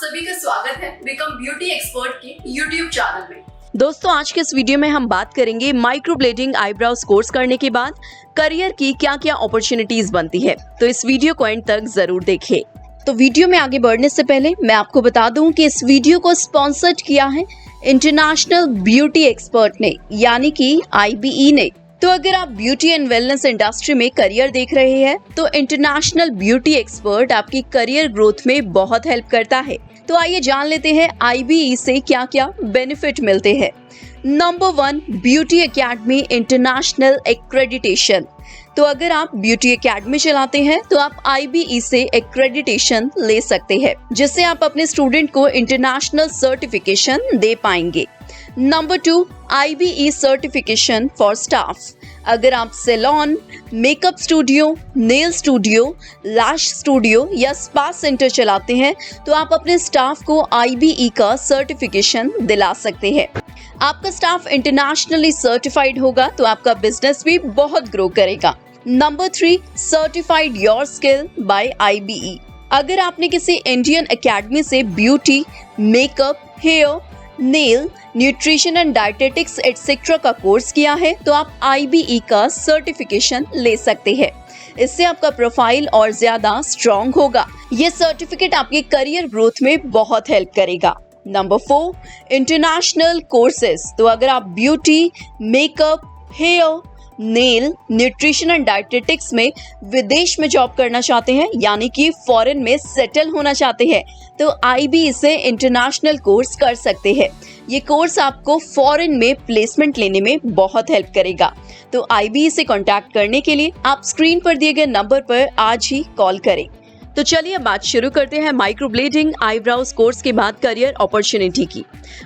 सभी का स्वागत है बिकम ब्यूटी एक्सपर्ट के YouTube चैनल में। दोस्तों, आज के इस वीडियो में हम बात करेंगे माइक्रोब्लेडिंग आईब्रोज कोर्स करने के बाद करियर की क्या क्या अपॉर्चुनिटीज बनती है, तो इस वीडियो को एंड तक जरूर देखें। तो वीडियो में आगे बढ़ने से पहले मैं आपको बता दूं कि इस वीडियो को स्पॉन्सर्ड किया है इंटरनेशनल ब्यूटी एक्सपर्ट ने, यानी कि IBE ने। तो अगर आप ब्यूटी एंड वेलनेस इंडस्ट्री में करियर देख रहे हैं तो इंटरनेशनल ब्यूटी एक्सपर्ट आपकी करियर ग्रोथ में बहुत हेल्प करता है। तो आइए जान लेते हैं IBE से क्या क्या बेनिफिट मिलते हैं। Number 1, beauty academy international accreditation. तो अगर आप ब्यूटी एकेडमी चलाते हैं तो आप IBE से एक्रेडिटेशन ले सकते हैं, जिससे आप अपने स्टूडेंट को इंटरनेशनल सर्टिफिकेशन दे पाएंगे। Number 2, IBE certification for staff. अगर आप salon, makeup studio, nail studio, lash studio या स्पा सेंटर चलाते हैं तो आप अपने स्टाफ को IBE का सर्टिफिकेशन दिला सकते हैं। आपका स्टाफ इंटरनेशनली सर्टिफाइड होगा तो आपका बिजनेस भी बहुत ग्रो करेगा। Number 3, certified your skill by IBE। अगर आपने किसी इंडियन एकेडमी से beauty, makeup, hair, nail, nutrition and dietetics etcetera का कोर्स किया है तो आप IBE का सर्टिफिकेशन ले सकते हैं। इससे आपका प्रोफाइल और ज्यादा स्ट्रॉन्ग होगा। ये सर्टिफिकेट आपके करियर ग्रोथ में बहुत हेल्प करेगा। Number 4, international courses. तो अगर आप beauty, makeup, hair, nail, nutrition and dietetics में विदेश में जॉब करना चाहते हैं, यानी कि फॉरेन में सेटल होना चाहते हैं, तो IBE से इंटरनेशनल कोर्स कर सकते हैं। ये कोर्स आपको फॉरेन में प्लेसमेंट लेने में बहुत हेल्प करेगा। तो IBE से कांटेक्ट करने के लिए आप स्क्रीन पर दिए गए नंबर पर आज ही कॉल करें। तो चलिए बात शुरू करते हैं माइक्रोब्लेडिंग आईब्रोज कोर्स के बाद करियर अपॉर्चुनिटी की।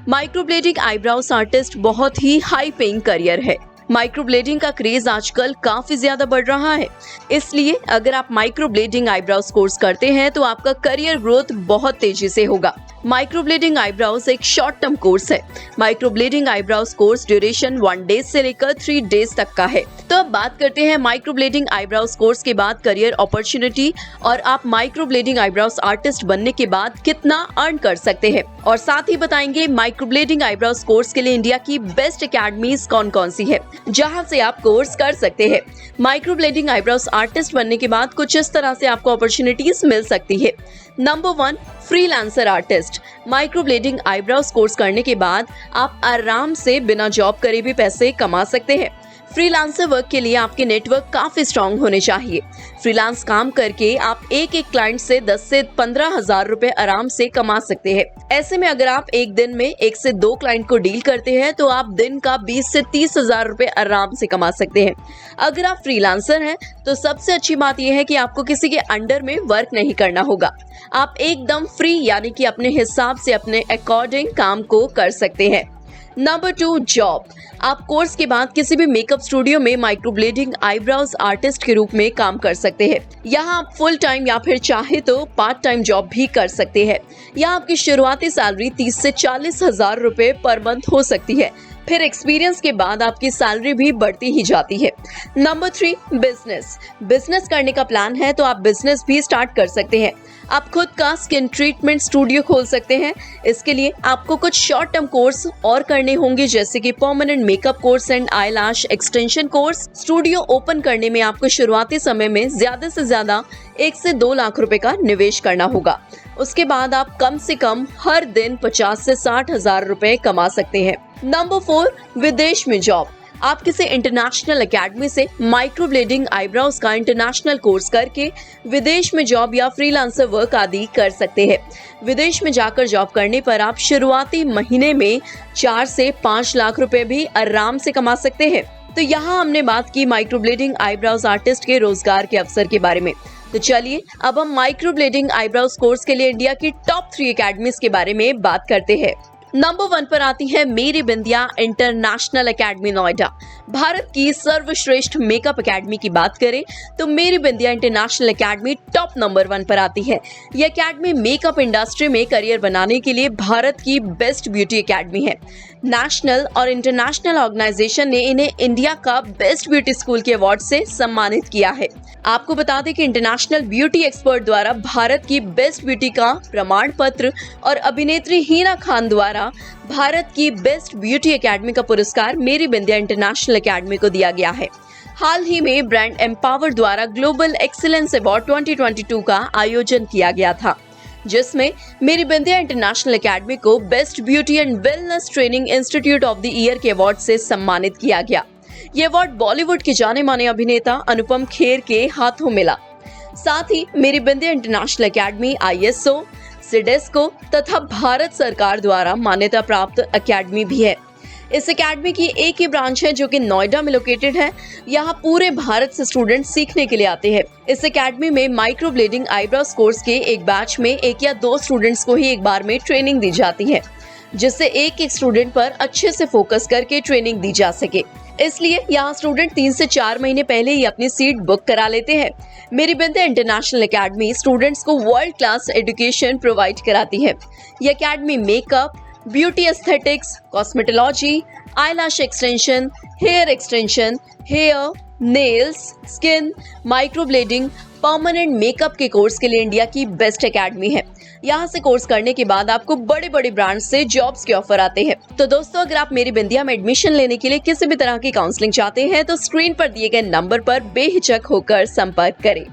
माइक्रोब्लेडिंग आईब्रोज आर्टिस्ट बहुत ही हाई पेइंग करियर है। माइक्रोब्लेडिंग का क्रेज आजकल काफी ज्यादा बढ़ रहा है, इसलिए अगर आप माइक्रोब्लेडिंग आईब्रोज कोर्स करते हैं तो आपका करियर ग्रोथ बहुत तेजी से होगा। माइक्रोब्लेडिंग आईब्रोज एक शॉर्ट टर्म कोर्स है। माइक्रोब्लेडिंग आईब्रोज कोर्स ड्यूरेशन 1 डेज से लेकर 3 डेज तक का है। तो अब बात करते हैं माइक्रोब्लेडिंग आईब्रोज कोर्स के बाद करियर अपॉर्चुनिटी और आप माइक्रोब्लेडिंग आईब्रोज आर्टिस्ट बनने के बाद कितना अर्न कर सकते हैं, और साथ ही बताएंगे माइक्रोब्लेडिंग आईब्रोज कोर्स के लिए इंडिया की बेस्ट एकेडमीज कौन कौन सी है जहां से आप कोर्स कर सकते हैं। माइक्रोब्लेडिंग आईब्रोज आर्टिस्ट बनने के बाद कुछ इस तरह से आपको अपॉर्चुनिटीज मिल सकती है। Number 1, freelancer artist. Microblading eyebrows course करने के बाद आप आराम से बिना जॉब करे भी पैसे कमा सकते हैं। फ्रीलांसर वर्क के लिए आपके नेटवर्क काफी स्ट्रांग होने चाहिए। फ्रीलांस काम करके आप एक क्लाइंट से 10 से 15 हजार रुपए आराम से कमा सकते हैं। ऐसे में अगर आप एक दिन में 1 से 2 क्लाइंट को डील करते हैं तो आप दिन का 20 से 30 हजार रुपए आराम से कमा सकते हैं। अगर आप फ्रीलांसर हैं तो सबसे अच्छी बात यह है कि आपको किसी के अंडर में वर्क नहीं करना होगा। आप एकदम फ्री, यानी कि अपने हिसाब से अपने अकॉर्डिंग काम को कर सकते हैं। Number 2, job. आप कोर्स के बाद किसी भी मेकअप स्टूडियो में माइक्रोब्लेडिंग आईब्रोज आर्टिस्ट के रूप में काम कर सकते हैं। यहाँ आप फुल टाइम या फिर चाहे तो पार्ट टाइम जॉब भी कर सकते हैं। यहाँ आपकी शुरुआती सैलरी 30 से 40 हजार रुपए पर मंथ हो सकती है। फिर एक्सपीरियंस के बाद आपकी सैलरी भी बढ़ती ही जाती है। नंबर 3, बिजनेस करने का प्लान है तो आप बिजनेस भी स्टार्ट कर सकते हैं। आप खुद का स्किन ट्रीटमेंट स्टूडियो खोल सकते हैं। इसके लिए आपको कुछ शॉर्ट टर्म कोर्स और करने होंगे, जैसे कि permanent makeup course and eyelash extension course. Studio open करने में आपको शुरुआती समय में ज्यादा से ज्यादा 1 से 2 लाख रुपए का निवेश करना होगा। उसके बाद आप कम से कम हर दिन 50 से 60 हजार रुपए कमा सकते हैं। नंबर 4, विदेश में जॉब। आप किसी इंटरनेशनल एकेडमी से माइक्रोब्लेडिंग आईब्रोज का इंटरनेशनल कोर्स करके विदेश में जॉब या फ्रीलांसर वर्क आदि कर सकते हैं। विदेश में जाकर जॉब करने पर आप शुरुआती महीने में 4 से 5 लाख रुपए भी आराम से कमा सकते हैं। तो यहाँ हमने बात की माइक्रोब्लेडिंग आईब्रोज आर्टिस्ट के रोजगार के अवसर के बारे में। तो चलिए अब हम माइक्रोब्लेडिंग आईब्रोज कोर्स के लिए इंडिया की टॉप 3 एकेडमीज के बारे में बात करते हैं। नंबर 1 पर आती है मेरी बिंदिया इंटरनेशनल एकेडमी नोएडा। भारत की सर्वश्रेष्ठ मेकअप एकेडमी की बात करें तो मेरी Bindiya international academy top number 1 पर आती है। यह एकेडमी मेकअप इंडस्ट्री में करियर बनाने के लिए भारत की बेस्ट ब्यूटी एकेडमी है। नेशनल और इंटरनेशनल ऑर्गेनाइजेशन ने इन्हें इंडिया का बेस्ट ब्यूटी स्कूल के अवार्ड से सम्मानित किया है। आपको बता दें कि इंटरनेशनल ब्यूटी एक्सपर्ट द्वारा भारत की बेस्ट ब्यूटी का प्रमाण पत्र और अभिनेत्री हिना खान द्वारा भारत की बेस्ट ब्यूटी एकेडमी का पुरस्कार मेरी बिंदिया इंटरनेशनल एकेडमी को दिया गया है। हाल ही में ब्रांड एम्पावर द्वारा ग्लोबल एक्सीलेंस अवार्ड 2022 का आयोजन किया गया था, जिसमें मेरी बिंदिया इंटरनेशनल एकेडमी को best beauty and wellness training institute of the year के अवार्ड से सम्मानित किया गया। ये अवार्ड बॉलीवुड के जाने माने अभिनेता अनुपम खेर के हाथों मिला। साथ ही मेरी Bindiya international academy ISO, CIDESCO तथा भारत सरकार द्वारा मान्यता प्राप्त एकेडमी भी है। इस एकेडमी की एक ही ब्रांच है जो कि नोएडा में लोकेटेड है। यहाँ पूरे भारत से स्टूडेंट सीखने के लिए आते हैं। इस एकेडमी में माइक्रो ब्लेडिंग आईब्रोज कोर्स के एक बैच में 1 या 2 स्टूडेंट्स को ही एक बार में ट्रेनिंग दी जाती है, जिससे एक स्टूडेंट पर अच्छे से फोकस करके ट्रेनिंग दी जा सके। इसलिए यहाँ स्टूडेंट 3 से 4 महीने पहले ही अपनी सीट बुक करा लेते हैं। Meri Bindiya international academy students को वर्ल्ड क्लास एजुकेशन प्रोवाइड कराती है। ये academy makeup, beauty aesthetics, cosmetology, eyelash extension, hair, nails, skin, microblading, permanent makeup के कोर्स के लिए इंडिया की बेस्ट एकेडमी है। यहाँ से कोर्स करने के बाद आपको बड़े बड़े ब्रांड से जॉब्स के ऑफर आते हैं। तो दोस्तों, अगर आप मेरी बिंदिया में एडमिशन लेने के लिए किसी भी तरह की काउंसलिंग चाहते हैं तो स्क्रीन पर दिए गए नंबर पर बेहिचक होकर संपर्क करें।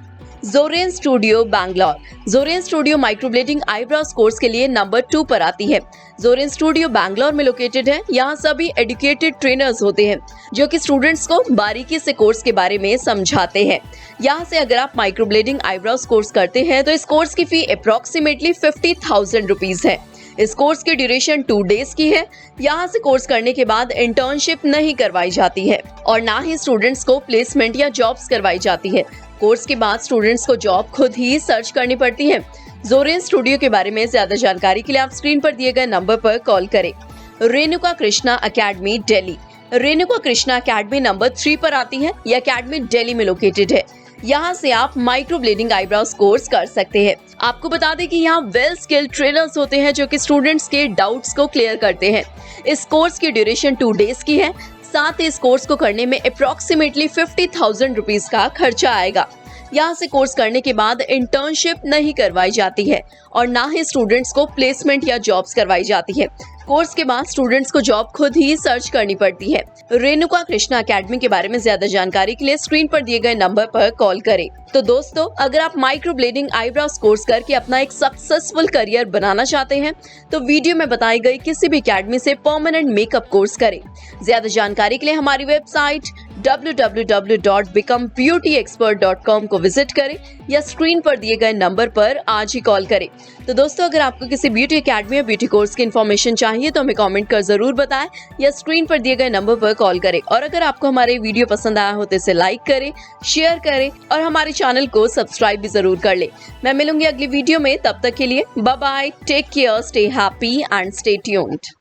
Zoren studio Bangalore. Zoren studio microblading eyebrows course के लिए नंबर 2 पर आती है। ज़ोरेन स्टूडियो बैंगलोर में लोकेटेड है। यहाँ सभी एडुकेटेड ट्रेनर्स होते हैं जो कि स्टूडेंट्स को बारीकी से कोर्स के बारे में समझाते हैं। यहाँ से अगर आप माइक्रोब्लेडिंग आईब्रोज कोर्स करते हैं तो इस कोर्स की फी अप्रोक्सीमेटली 50,000 रुपीज है। इस कोर्स की ड्यूरेशन 2 डेज की है। यहाँ से कोर्स करने के बाद इंटर्नशिप नहीं करवाई जाती है और ना ही स्टूडेंट्स को प्लेसमेंट या जॉब्स करवाई जाती है। कोर्स के बाद स्टूडेंट्स को जॉब खुद ही सर्च करनी पड़ती है। ज़ोरेन स्टूडियो के बारे में ज्यादा जानकारी के लिए आप स्क्रीन पर दिए गए नंबर पर कॉल करें। Renuka Krishna academy Delhi. Renuka Krishna academy number 3 पर आती है। यह अकेडमी दिल्ली में लोकेटेड है। यहाँ से आप माइक्रोब्लेडिंग आईब्रोज कोर्स कर सकते हैं। आपको बता दें कि यहाँ वेल स्किल्ड ट्रेनर्स होते हैं जो कि स्टूडेंट्स के डाउट्स को क्लियर करते हैं। इस कोर्स की ड्यूरेशन 2 डेज की है। साथ ही इस कोर्स को करने में अप्रोक्सीमेटली 50,000 रुपीज का खर्चा आएगा। यहाँ से कोर्स करने के बाद इंटर्नशिप नहीं करवाई जाती है और ना ही स्टूडेंट्स को प्लेसमेंट या जॉब्स करवाई जाती है। कोर्स के बाद स्टूडेंट्स को जॉब खुद ही सर्च करनी पड़ती है। रेणुका कृष्णा अकेडमी के बारे में ज्यादा जानकारी के लिए स्क्रीन पर दिए गए नंबर पर कॉल करें। तो दोस्तों, अगर आप माइक्रोब्लेडिंग आईब्रोज कोर्स करके अपना एक सक्सेसफुल करियर बनाना चाहते हैं तो वीडियो में बताई गई किसी भी अकेडमी से परमानेंट मेकअप कोर्स करें। ज्यादा जानकारी के लिए हमारी वेबसाइट www.becomebeautyexpert.com को विजिट करें या स्क्रीन पर दिए गए नंबर पर आज ही कॉल करें। तो दोस्तों, अगर आपको किसी ब्यूटी एकेडमी या ब्यूटी कोर्स की इन्फॉर्मेशन चाहिए तो हमें कमेंट कर जरूर बताएं या स्क्रीन पर दिए गए नंबर पर कॉल करें। और अगर आपको हमारे वीडियो पसंद आया हो तो इसे लाइक करें, शेयर करें और हमारे चैनल को सब्सक्राइब भी जरूर कर ले। मैं मिलूंगी अगली वीडियो में, तब तक के लिए bye bye, take care, stay happy and stay tuned.